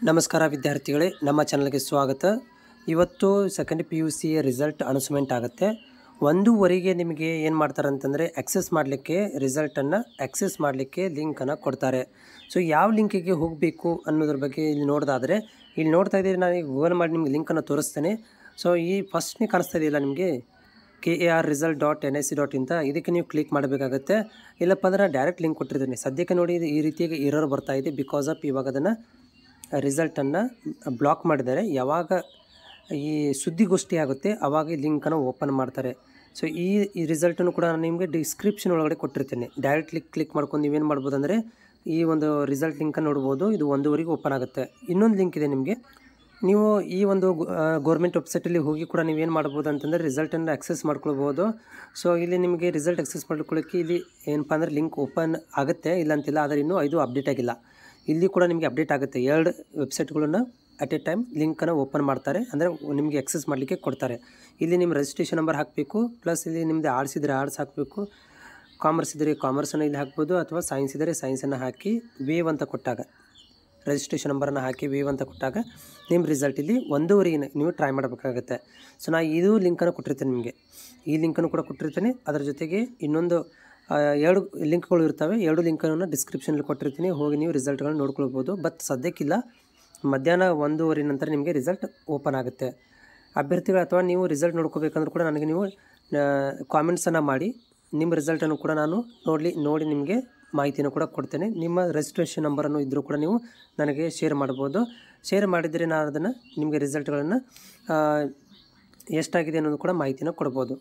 ನಮಸ್ಕಾರ ವಿದ್ಯಾರ್ಥಿಗಳೇ, ನಮ್ಮ ಚಾನಲ್ಗೆ ಸ್ವಾಗತ. ಇವತ್ತು ಸೆಕೆಂಡ್ PUC ರಿಸಲ್ಟ್ ಅನೌನ್ಸ್ಮೆಂಟ್ ಆಗುತ್ತೆ. 1:15ಗೆ ನಿಮಗೆ ಏನು ಮಾಡ್ತಾರೆ ಅಂತಂದರೆ ಆಕ್ಸೆಸ್ ಮಾಡಲಿಕ್ಕೆ ರಿಸಲ್ಟನ್ನು ಆಕ್ಸೆಸ್ ಮಾಡಲಿಕ್ಕೆ ಲಿಂಕನ್ನು ಕೊಡ್ತಾರೆ. ಸೊ ಯಾವ ಲಿಂಕಿಗೆ ಹೋಗಬೇಕು ಅನ್ನೋದ್ರ ಬಗ್ಗೆ ಇಲ್ಲಿ ನೋಡೋದಾದರೆ, ಇಲ್ಲಿ ನೋಡ್ತಾ ಇದ್ದೀರಿ, ನಾನು ಈಗ ಗೂಗಲ್ ಮಾಡಿ ನಿಮಗೆ ಲಿಂಕನ್ನು ತೋರಿಸ್ತೇನೆ. ಸೊ ಈ ಫಸ್ಟ್ನೇ ಕಾಣಿಸ್ತಾ ಇದೆಯಲ್ಲ ನಿಮಗೆ KARresult.nic.in ಅಂತ, ಇದಕ್ಕೆ ನೀವು ಕ್ಲಿಕ್ ಮಾಡಬೇಕಾಗತ್ತೆ. ಇಲ್ಲಪ್ಪ ಅಂದರೆ ಡೈರೆಕ್ಟ್ ಲಿಂಕ್ ಕೊಟ್ಟಿರ್ತೀನಿ. ಸದ್ಯಕ್ಕೆ ನೋಡಿ ಈ ರೀತಿಯಾಗಿ ಎರರ್ ಬರ್ತಾ ಇದೆ. ಬಿಕಾಸ್ ಆಫ್ ಇವಾಗ ಅದನ್ನು ರಿಸಲ್ಟನ್ನು ಬ್ಲಾಕ್ ಮಾಡಿದ್ದಾರೆ. ಯಾವಾಗ ಈ ಸುದ್ದಿಗೋಷ್ಠಿ ಆಗುತ್ತೆ ಆವಾಗ ಈ ಲಿಂಕನ್ನು ಓಪನ್ ಮಾಡ್ತಾರೆ. ಸೊ ಈ ರಿಸಲ್ಟನ್ನು ಕೂಡ ನಾನು ನಿಮಗೆ ಡಿಸ್ಕ್ರಿಪ್ಷನ್ ಒಳಗಡೆ ಕೊಟ್ಟಿರ್ತೇನೆ. ಡೈರೆಕ್ಟ್ಲಿ ಕ್ಲಿಕ್ ಮಾಡ್ಕೊಂಡು ನೀವೇನು ಮಾಡ್ಬೋದು ಅಂದರೆ ಈ ಒಂದು ರಿಸಲ್ಟ್ ಲಿಂಕನ್ನು ನೋಡ್ಬೋದು. ಇದು 1:15ಗೆ ಓಪನ್ ಆಗುತ್ತೆ. ಇನ್ನೊಂದು ಲಿಂಕ್ ಇದೆ ನಿಮಗೆ. ನೀವು ಈ ಒಂದು ಗೌರ್ಮೆಂಟ್ ವೆಬ್ಸೈಟಲ್ಲಿ ಹೋಗಿ ಕೂಡ ನೀವೇನು ಮಾಡ್ಬೋದು ಅಂತಂದರೆ ರಿಸಲ್ಟನ್ನು ಆಕ್ಸೆಸ್ ಮಾಡ್ಕೊಳ್ಬೋದು. ಸೊ ಇಲ್ಲಿ ನಿಮಗೆ ರಿಸಲ್ಟ್ ಆಕ್ಸೆಸ್ ಮಾಡ್ಕೊಳ್ಳೋಕ್ಕೆ ಇಲ್ಲಿ ಏನಪ್ಪ ಅಂದರೆ ಲಿಂಕ್ ಓಪನ್ ಆಗುತ್ತೆ, ಇಲ್ಲ ಅಂತಿಲ್ಲ. ಆದರೆ ಇನ್ನೂ ಇದು ಅಪ್ಡೇಟ್ ಆಗಿಲ್ಲ. ಇಲ್ಲಿ ಕೂಡ ನಿಮಗೆ ಅಪ್ಡೇಟ್ ಆಗುತ್ತೆ. 2 ವೆಬ್ಸೈಟ್ಗಳನ್ನು ಅಟ್ ಎ ಟೈಮ್ ಲಿಂಕನ್ನು ಓಪನ್ ಮಾಡ್ತಾರೆ, ಅಂದರೆ ನಿಮಗೆ ಆಕ್ಸೆಸ್ ಮಾಡಲಿಕ್ಕೆ ಕೊಡ್ತಾರೆ. ಇಲ್ಲಿ ನಿಮ್ಮ ರಿಜಿಸ್ಟ್ರೇಷನ್ ನಂಬರ್ ಹಾಕಬೇಕು, ಪ್ಲಸ್ ಇಲ್ಲಿ ನಿಮ್ಮದು ಆರ್ಟ್ಸ್ ಇದ್ದರೆ ಆರ್ಟ್ಸ್ ಹಾಕಬೇಕು, ಕಾಮರ್ಸ್ ಇದ್ದರೆ ಕಾಮರ್ಸನ್ನು ಇಲ್ಲಿ ಹಾಕ್ಬೋದು, ಅಥವಾ ಸೈನ್ಸ್ ಇದ್ದರೆ ಸೈನ್ಸನ್ನು ಹಾಕಿ ವೇವ್ ಅಂತ ಕೊಟ್ಟಾಗ, ರಿಜಿಸ್ಟ್ರೇಷನ್ ನಂಬರನ್ನು ಹಾಕಿ ವೇವ್ ಅಂತ ಕೊಟ್ಟಾಗ ನಿಮ್ಮ ರಿಸಲ್ಟ್ ಇಲ್ಲಿ 1:15ಗೆ ನೀವು ಟ್ರೈ ಮಾಡಬೇಕಾಗುತ್ತೆ. ಸೊ ನಾನು ಇದು ಲಿಂಕನ್ನು ಕೊಟ್ಟಿರ್ತೇನೆ ನಿಮಗೆ. ಈ ಲಿಂಕನ್ನು ಕೂಡ ಕೊಟ್ಟಿರ್ತೇನೆ. ಅದರ ಜೊತೆಗೆ ಇನ್ನೊಂದು 2 ಲಿಂಕ್ಗಳು ಇರ್ತವೆ. 2 ಲಿಂಕನ್ನು ಡಿಸ್ಕ್ರಿಪ್ಷನಲ್ಲಿ ಕೊಟ್ಟಿರ್ತೀನಿ. ಹೋಗಿ ನೀವು ರಿಸಲ್ಟ್ಗಳನ್ನ ನೋಡ್ಕೊಳ್ಬೋದು. ಬಟ್ ಸದ್ಯಕ್ಕಿಲ್ಲ. ಮಧ್ಯಾಹ್ನ 1:15 ನಂತರ ನಿಮಗೆ ರಿಸಲ್ಟ್ ಓಪನ್ ಆಗುತ್ತೆ. ಅಭ್ಯರ್ಥಿಗಳು ಅಥವಾ ನೀವು ರಿಸಲ್ಟ್ ನೋಡ್ಕೋಬೇಕಂದ್ರೂ ಕೂಡ ನನಗೆ ನೀವು ಕಾಮೆಂಟ್ಸನ್ನು ಮಾಡಿ. ನಿಮ್ಮ ರಿಸಲ್ಟನ್ನು ಕೂಡ ನಾನು ನೋಡಿ ನಿಮಗೆ ಮಾಹಿತಿಯನ್ನು ಕೂಡ ಕೊಡ್ತೇನೆ. ನಿಮ್ಮ ರಿಜಿಸ್ಟ್ರೇಷನ್ ನಂಬರನ್ನು ಇದ್ದರೂ ಕೂಡ ನೀವು ನನಗೆ ಶೇರ್ ಮಾಡ್ಬೋದು. ಶೇರ್ ಮಾಡಿದರೆ ನಾನು ಅದನ್ನು ನಿಮಗೆ ರಿಸಲ್ಟ್ಗಳನ್ನು ಎಷ್ಟಾಗಿದೆ ಅನ್ನೋದು ಕೂಡ ಮಾಹಿತಿನ ಕೊಡ್ಬೋದು.